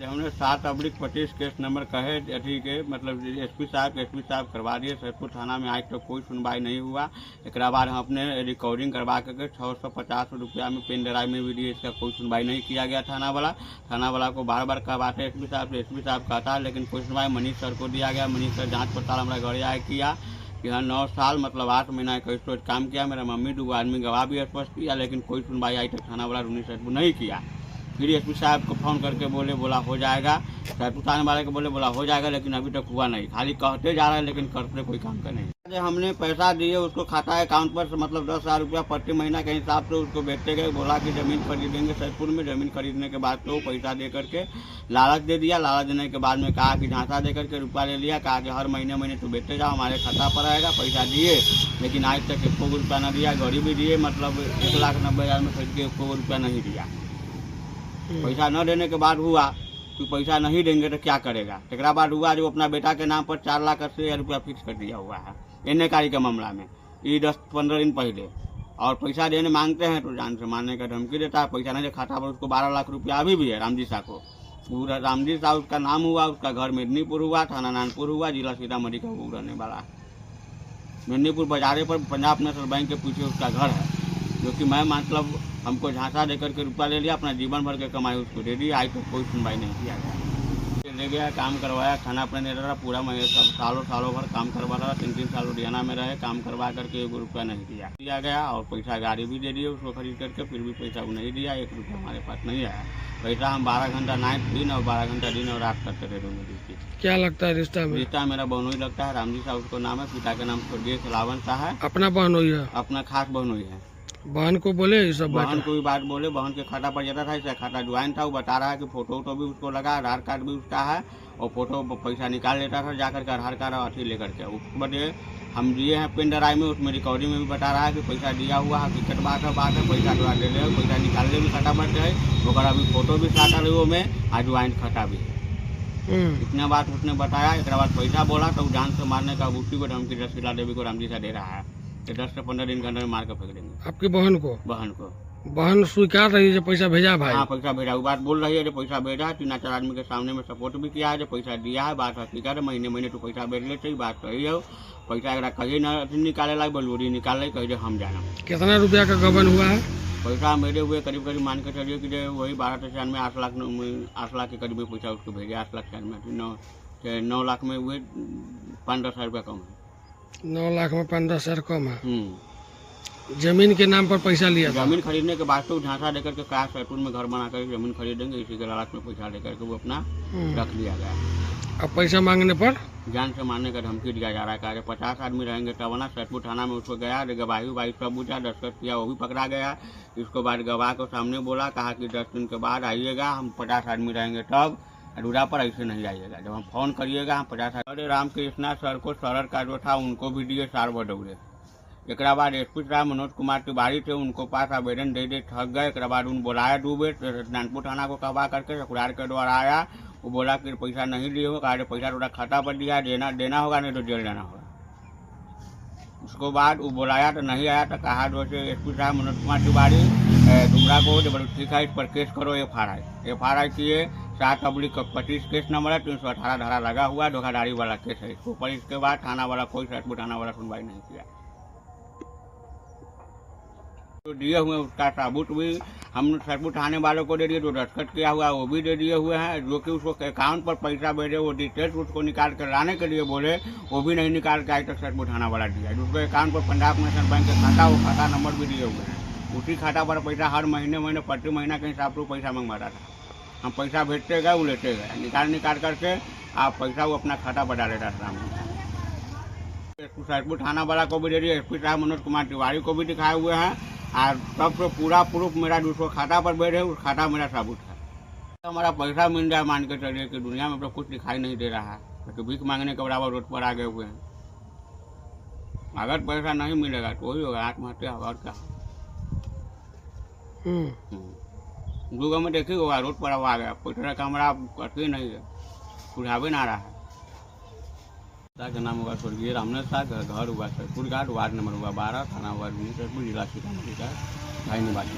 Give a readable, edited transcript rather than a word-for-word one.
हमने 7/25 case number कहे अथी के मतलब एसपी साहब करवा दिए। सैदपुर थाना में आज तक कोई सुनवाई नहीं हुआ। एक बाद हम अपने रिकॉर्डिंग करवा करके 650 रुपया में पेन ड्राइव में भी दिए, इसका कोई सुनवाई नहीं किया गया। थाना वाला को बार बार करवाते एसपी साहब कहता है, लेकिन कोई सुनवाई मनीष सर को दिया गया। मनीष सर जाँच पड़ताल हमारा घर आए किया कि हाँ 9 साल मतलब 8 महीना का स्टोर काम किया। मेरा मम्मी 2 आदमी गवाह भी स्पष्ट किया, लेकिन कोई सुनवाई आज तक थाना वाला रूनी सैदपुर नहीं किया। फिर एसपी साहब को फ़ोन करके बोला हो जाएगा, सैदपुर थाने वाले को बोला हो जाएगा, लेकिन अभी तक हुआ नहीं। खाली कहते जा रहे हैं लेकिन करते कोई काम का नहीं। हमने पैसा दिए उसको, खाता है अकाउंट पर मतलब 10,000 रुपया प्रति महीना के हिसाब से उसको बेचते गए। बोला कि ज़मीन खरीदेंगे सैदपुर में। ज़मीन खरीदने के बाद तो पैसा दे करके लालच दे दिया। लालच देने के बाद में कहा कि झांसा दे करके रुपया ले लिया। कहा कि हर महीने तो बेचते जाओ, हमारे खाता पर आएगा। पैसा दिए लेकिन आज तक 1 रुपया न दिया। गाड़ी भी दिए मतलब 1,90,000 में खरीद के 1 रुपया नहीं दिया। पैसा न देने के बाद हुआ कि पैसा नहीं देंगे तो क्या करेगा। एक बाद हुआ जो अपना बेटा के नाम पर 4,80,000 रुपया फिक्स कर दिया हुआ है एन कारी के मामला में, ये 10-15 दिन पहले। और पैसा देने मांगते हैं तो जान से मारने का धमकी देता है। पैसा नहीं दे खाता पर उसको 12 लाख रुपया अभी भी है। रामजी शाह को, पूरा रामजी शाह उसका नाम हुआ, उसका घर मेदिनीपुर हुआ, थाना नानपुर हुआ, जिला सीतामढ़ी का वो रहने वाला है। मेदिनीपुर बाजारे पर पंजाब नेशनल बैंक के पीछे उसका घर है, जो कि मैं मतलब हमको झांसा देकर के रुपया ले लिया, अपना जीवन भर के कमाई उसको दे दी। आज तक कोई सुनवाई नहीं किया गया। ले गया, काम करवाया, खाना अपने दे रहा, पूरा मैं सब सालों भर काम करवा रहा। 3 साल लुधियाना में रहे, काम करवा करके 1 रुपया नहीं दिया गया। और पैसा गाड़ी भी दे दिए उसको खरीद करके, फिर भी पैसा वो नहीं दिया। 1 रुपया हमारे पास नहीं आया। पैसा हम 12 घंटा नाइट दिन और 12 घंटा दिन और रात करते थे दोनों ड्यूटी। क्या लगता है रिश्ता में? रिश्ता मेरा बहनोई लगता है। रामजी साहब उसको नाम है, पिता का नाम स्वर्गीय खिलावन शाह है। अपना बहनोई है? अपना खास बहनोई है। बहन को बोले ये सब? बहन को भी बात बोले, बहन के खाता पर जाता था, इसका खाता ज्वाइन था। वो बता रहा है कि फोटो भी उसको लगा, आधार कार्ड भी उसका है, और फोटो पैसा निकाल लेता था जाकर के आधार कार्ड और अथी लेकर के। उसके बाद हम दिए हैं पेन ड्राइव में, उसमें रिकॉर्डिंग में भी बता रहा है कि पैसा दिया हुआ है। हकीकत बात है, पैसा दवा ले ले, पैसा निकालने भी खाता पर है, वो अभी फोटो भी साटा वो में और ज्वाइन खाता भी। इतना बात उसने बताया। एक बाद पैसा बोला तो जान से मारने का उसी को धमकी रसीला देवी को रामजी से दे रहा है कि 10 से 15 दिन के अंदर मार कर फेंक देंगे। आपकी बहन को? बहन स्वीकार रही है पैसा भेजा भाई? हाँ पैसा भेजा, वो बात बोल रही है जो पैसा भेजा है। 3-4 आदमी के सामने में सपोर्ट भी किया है जो पैसा दिया है। बात हकीकत है, महीने तो पैसा भेज लेते ही, बात सही है। पैसा अगर कहीं न निकाले ला बलूरी निकाले कहीं हम जाना। कितना रुपया का गबन हुआ है? पैसा मेरे हुए करीब मान के चलिए कि वही 12 से 8 लाख के करीब पैसा उसको भेजे। 8 लाख 9 लाख में हुए 5-10 हज़ार रुपया कम है। 9 लाख में 5-10 हज़ार कम है। जमीन के नाम पर पैसा लिया? जमीन खरीदने के बाद तो झांसा देकर के कहा सैदपुर में घर बना कर जमीन खरीदेंगे, इसी के लालच में पैसा लेकर के वो अपना रख लिया गया। अब पैसा मांगने पर जान से मारने का धमकी दिया जा रहा है। 50 आदमी रहेंगे तब ना। सैदपुर थाना में उसको गया, गवाही सब पूछा, दस्तखत किया, वो भी पकड़ा गया। इसको बाद गवाह को सामने बोला, कहा कि 10 दिन के बाद आइएगा, हम 50 आदमी रहेंगे तब, अधूरा पर ऐसे नहीं आइएगा। जब हम फोन करिएगा हम 50 आदमी। रामकृष्णा सर को सरर का जो था उनको भी दिए सार बदौरे। एक बाद एसपी साहब मनोज कुमार तिवारी थे, उनको पास आवेदन दे थक गए। एक बाद उन बोलाया 2 बेर, नानपुर थाना को करवा करके सकुरार के द्वारा आया। वो बोला कि पैसा नहीं दिए हो, कहा पैसा थोड़ा खाता पर दिया, देना होगा, नहीं तो जेल जाना होगा। उसको बाद वो बोलाया तो नहीं आया, तो कहा जो से एसपी साहब मनोज कुमार तिवारी डुमरा को जब ठीक है इस पर केस करो। FRI किए। 7/25 केस नंबर है, 318 धारा लगा हुआ, धोखाधड़ी वाला केस है इसको। पर इसके बाद थाना वाला कोई सैदपुर थाना वाला सुनवाई नहीं किया। तो दिए हुए उसका सबूत भी हम सैदपुर थाने वालों को दे दिए, जो दस्तखत किया हुआ वो भी दे दिए हुए हैं। जो कि उसको अकाउंट पर पैसा भेजे, वो डिटेल्स उसको निकाल कर लाने के लिए बोले, वो भी नहीं निकाल के आज तक सैदपुर थाना वाला दिया। उसको अकाउंट पर पंजाब नेशनल बैंक का खाता, वो खाता नंबर भी दिए हुए हैं। उसी खाता पर पैसा हर महीने प्रति महीना के हिसाब से पैसा मंगवाता था। हम पैसा भेजते गए, वो लेते गए, निकाल करके आप पैसा वो अपना खाता पर डाले था। सैदपुर थाना वाला को भी दे दिए, एसपी साहब मनोज कुमार तिवारी को भी दिखाए हुए हैं। और सबसे पूरा प्रूफ मेरा दूसरों खाता पर बैठे, उस खाता मेरा सबूत है। हमारा पैसा मिल जाए मान के चलिए कि दुनिया में तो कुछ दिखाई नहीं दे रहा है, तो भीख मांगने के बराबर रोड पर आ गए हुए हैं। अगर पैसा नहीं मिलेगा तो वही होगा, आत्महत्या होगा और क्या। दूगो में देखी होगा, रोड पर आ गया, पैसा का हमारा कथी नहीं है, सुझावे ना रहा है। का नाम होगा स्वर्गीय रामनाथ शाह, घर हुआ सैदपुर घाट, वार्ड नंबर हुआ 12, थाना हुआ सैदपुर, जिला सीतामढ़ी का भाई निवासी।